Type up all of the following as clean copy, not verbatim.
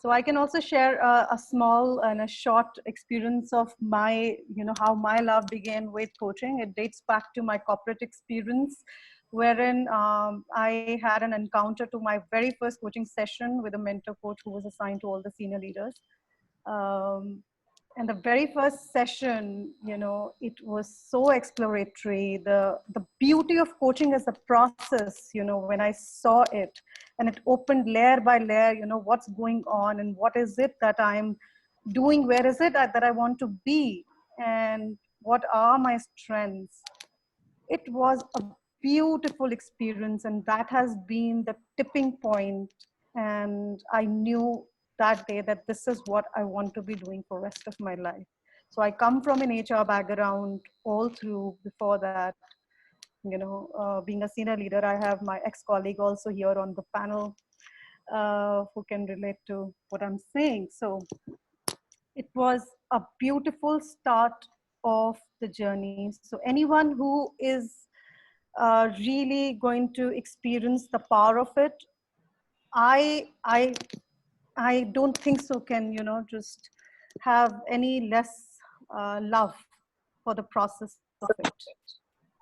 So I can also share a small and a short experience of my, how my love began with coaching. It dates back to my corporate experience, wherein I had an encounter to my very first coaching session with a mentor coach who was assigned to all the senior leaders. Um, and the very first session, it was so exploratory. The beauty of coaching is the process, when I saw it, and it opened layer by layer, what's going on and what is it that I'm doing, where is it that I want to be, and what are my strengths. It was a beautiful experience, and that has been the tipping point. And I knew that day that this is what I want to be doing for the rest of my life. So I come from an HR background all through. Before that, being a senior leader, I have my ex-colleague also here on the panel, who can relate to what I'm saying. So it was a beautiful start of the journey. So anyone who is really going to experience the power of it, I I I don't think so can just have any less love for the process of it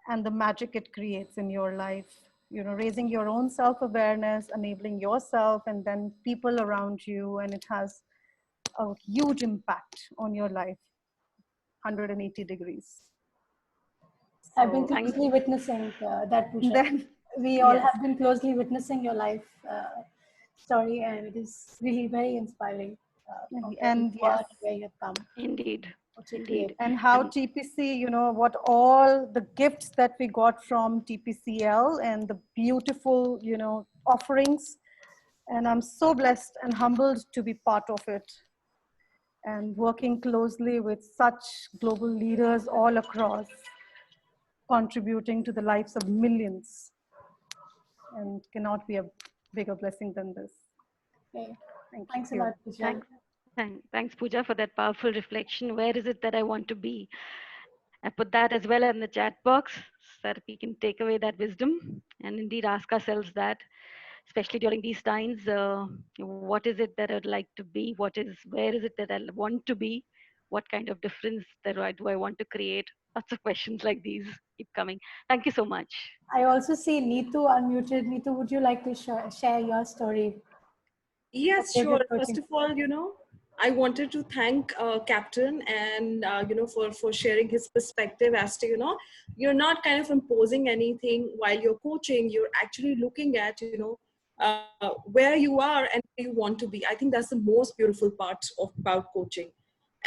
and the magic it creates in your life. Raising your own self-awareness, enabling yourself and then people around you, and it has a huge impact on your life, 180 degrees. I've been So closely witnessing that, Pooja. then, We all yes. have been closely witnessing your life story, and it is really very inspiring from where you And are yes, and where you have come. Indeed. What you Indeed. create. and how TPC, what all the gifts that we got from TPCL and the beautiful, offerings. And I'm so blessed and humbled to be part of it and working closely with such global leaders all across, contributing to the lives of millions. And cannot be a bigger blessing than this. Okay. Thank Thanks a you. lot, Pooja. Thanks, Pooja, for that powerful reflection. Where is it that I want to be? I put that as well in the chat box so that we can take away that wisdom and indeed ask ourselves that, especially during these times, what is it that I'd like to be? Where is it that I want to be? What kind of difference do I want to create? Lots of questions like these keep coming. Thank you so much. I also see Neetu unmuted. Neetu, would you like to share your story? Yes, sure. Favorite First coaching. of all, I wanted to thank Captain and, for sharing his perspective as to, you're not kind of imposing anything while you're coaching. You're actually looking at, where you are and where you want to be. I think that's the most beautiful part about coaching.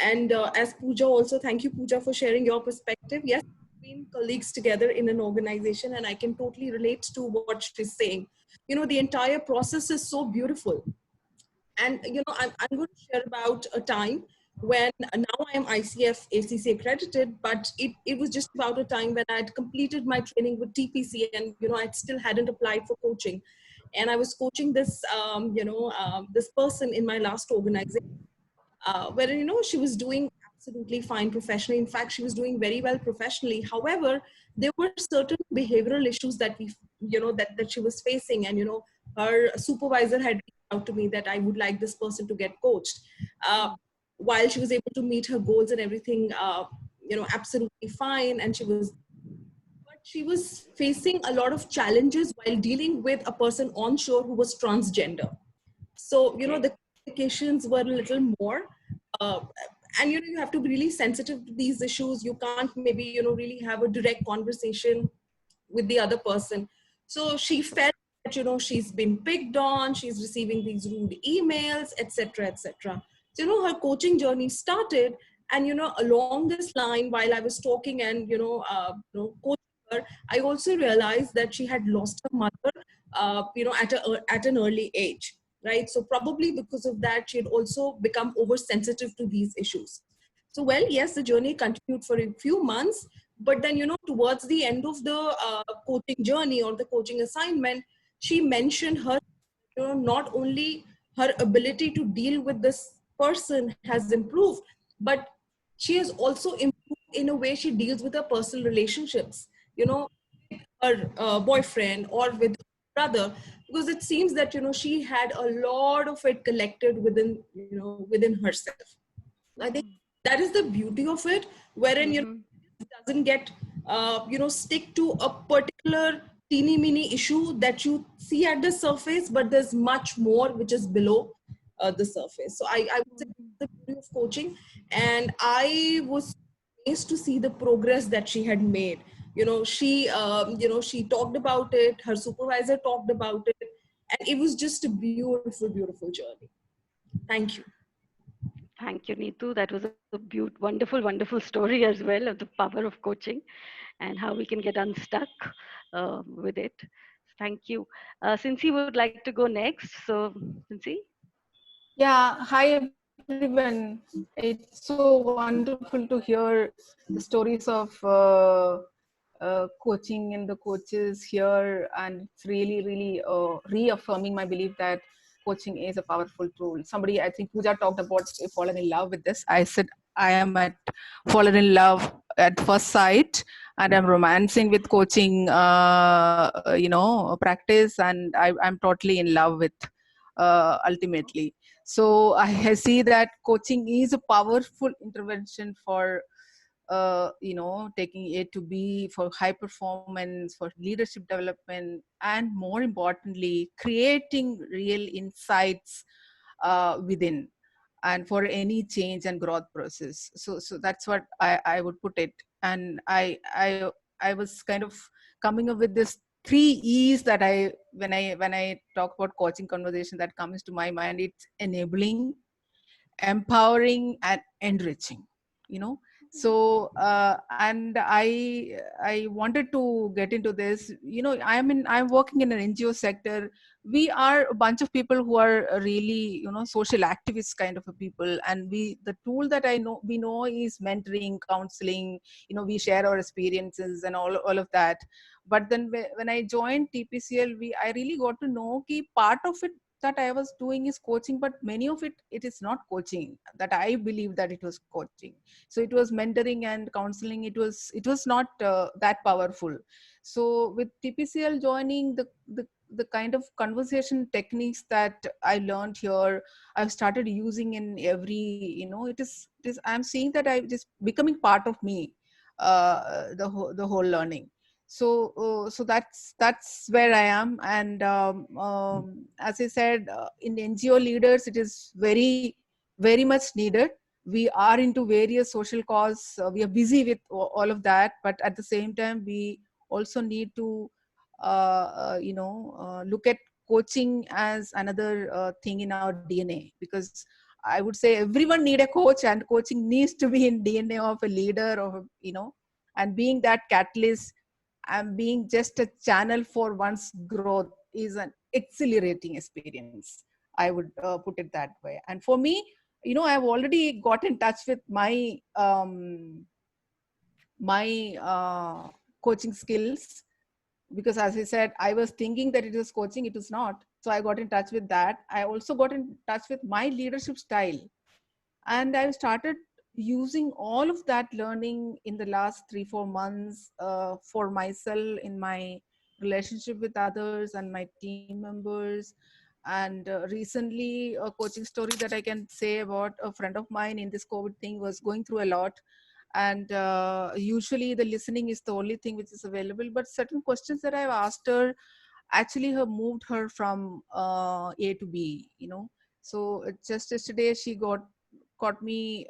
And as Pooja also, thank you, Pooja, for sharing your perspective. Yes, we've been colleagues together in an organization, and I can totally relate to what she's saying. The entire process is so beautiful. And I'm going to share about a time when now I am ICF ACC accredited, but it was just about a time when I had completed my training with TPC, and I still hadn't applied for coaching, and I was coaching this this person in my last organization, where she was doing absolutely fine professionally. In fact, she was doing very well professionally. However, there were certain behavioral issues that that she was facing, and her supervisor had reached out to me that I would like this person to get coached. While she was able to meet her goals and everything, absolutely fine, and but she was facing a lot of challenges while dealing with a person onshore who was transgender. So the communications were a little more, uh, and you have to be really sensitive to these issues. You can't maybe really have a direct conversation with the other person. So she felt that she's been picked on, she's receiving these rude emails, etc., etc. So her coaching journey started, and along this line, while I was talking and coaching her, I also realized that she had lost her mother, at an early age, right? So probably because of that, she had also become oversensitive to these issues. So, well, yes, the journey continued for a few months, but then, towards the end of the coaching journey or the coaching assignment, she mentioned her, not only her ability to deal with this person has improved, but she has also improved in a way she deals with her personal relationships, her boyfriend or with brother, because it seems that she had a lot of it collected within within herself. I think that is the beauty of it, wherein doesn't get stick to a particular teeny mini issue that you see at the surface, but there's much more which is below the surface. So I would say the beauty of coaching, and I was amazed to see the progress that she had made. She talked about it, her supervisor talked about it, and it was just a beautiful journey. Thank you. Thank you, Neetu. That was a wonderful story as well of the power of coaching and how we can get unstuck with it. Thank you. Cincy would like to go next. So, Cincy? Yeah, hi everyone. It's so wonderful to hear the stories of coaching and the coaches here, and it's really reaffirming my belief that coaching is a powerful tool. Somebody, I think Pooja talked about fallen in love with this. I said I am at fallen in love at first sight, and I'm romancing with coaching, practice, and I'm totally in love with ultimately. So I see that coaching is a powerful intervention for taking A to B, for high performance, for leadership development, and more importantly, creating real insights within, and for any change and growth process. So that's what I would put it. And I was kind of coming up with this 3 E's that when I talk about coaching conversation, that comes to my mind. It's enabling, empowering, and enriching. So and I wanted to get into this. I'm working in an NGO sector. We are a bunch of people who are really social activists kind of a people, and the tool that we know is mentoring, counseling. We share our experiences and all of that. But then when I joined TPCL, I really got to know key part of it that I was doing is coaching, but many of it is not coaching, that I believe that it was coaching. So it was mentoring and counseling. It was not that powerful. So with TPCL joining, the kind of conversation techniques that I learned here, I've started using in every, it is I'm seeing that it is becoming part of me, the whole learning. So that's where I am. And as I said, in NGO leaders, it is very much needed. We are into various social cause. We are busy with all of that, but at the same time, we also need to look at coaching as another thing in our DNA, because I would say everyone need a coach, and coaching needs to be in DNA of a leader, and being that catalyst and being just a channel for one's growth is an exhilarating experience. I would put it that way. And for me, I've already got in touch with my coaching skills, because as I said, I was thinking that it was coaching, it was not. So I got in touch with that. I also got in touch with my leadership style, and I started using all of that learning in the last 3-4 months for myself, in my relationship with others and my team members. And recently, a coaching story that I can say about a friend of mine in this COVID thing was going through a lot. And usually the listening is the only thing which is available, but certain questions that I've asked her actually have moved her from A to B. So just yesterday she got me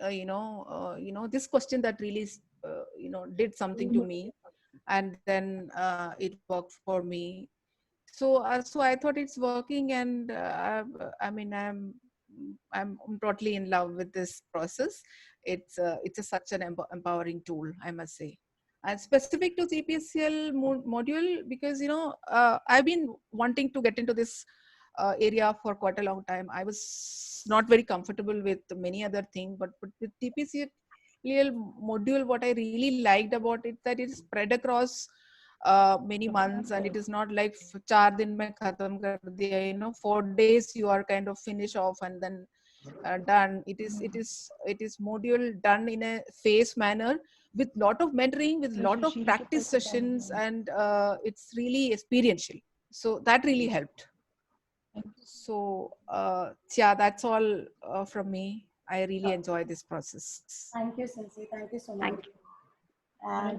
this question that really did something to me, and then it worked for me. So I thought it's working, and I'm totally in love with this process. It's such an empowering tool, I must say. And specific to CPSL module, because I've been wanting to get into this area for quite a long time. I was not very comfortable with many other things, but with TPCL module, what I really liked about it, that it is spread across many months, and it is not like 4 दिन में खत्म कर दिया, 4 days you are kind of finish off and then done. It is module done in a phase manner, with lot of mentoring, with lot of practice sessions, and it's really experiential. So that really helped. So yeah, that's all from me. I really enjoy this process. Thank you, Cincy. Thank you so much. Thank you. And